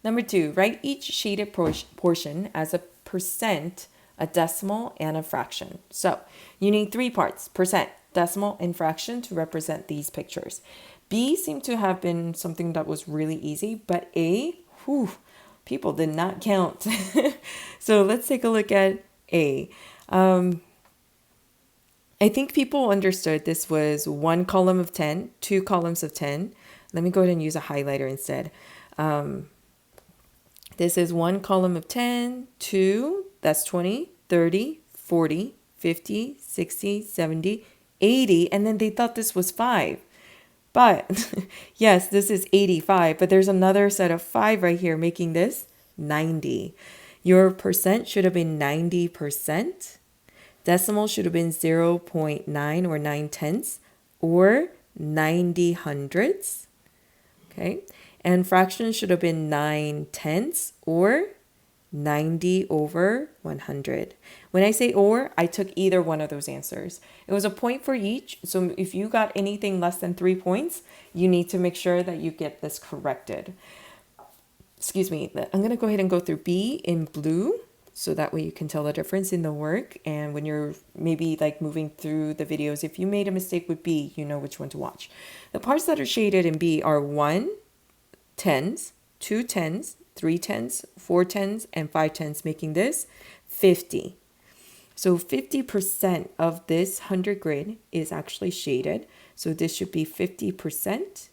Number 2, write each shaded portion as a percent, a decimal, and a fraction. So you need 3 parts, percent, decimal, and fraction to represent these pictures. B seemed to have been something that was really easy, but A, people did not count. So let's take a look at A. I think people understood this was 1 column of 10, 2 columns of 10. Let me go ahead and use a highlighter instead. This is 1 column of 10, 2, that's 20, 30, 40, 50, 60, 70, 80, and then they thought this was 5. But yes, this is 85, but there's another set of 5 right here making this 90. Your percent should have been 90%. Decimal should have been 0.9 or 9 tenths or 90 hundredths. Okay. And fraction should have been 9 tenths or 90 over 100. When I say or, I took either one of those answers. It was a point for each. So if you got anything less than 3 points, you need to make sure that you get this corrected. Excuse me. I'm going to go ahead and go through B in blue, so that way you can tell the difference in the work. And when you're maybe like moving through the videos, if you made a mistake with B, you know which one to watch. The parts that are shaded in B are 1 tens, 2 tens, 3 tens, 4 tens, and 5 tens, making this 50. So 50% of this 100 grid is actually shaded. So this should be 50%.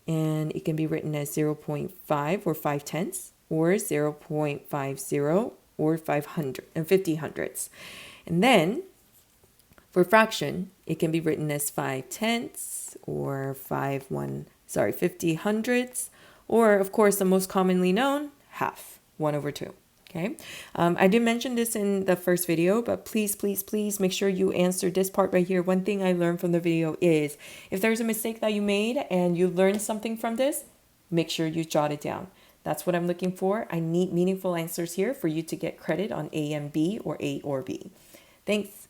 And it can be written as 0.5 or 5 tenths or 0.50 or 500 and 50 hundredths. And then for fraction, it can be written as 5 tenths or 50 hundredths, or of course the most commonly known, half, 1 over 2. Okay, I did mention this in the first video, but please make sure you answer this part right here. One thing I learned from the video is if there's a mistake that you made and you learned something from this, make sure you jot it down. That's what I'm looking for. I need meaningful answers here for you to get credit on A and B or A or B. Thanks.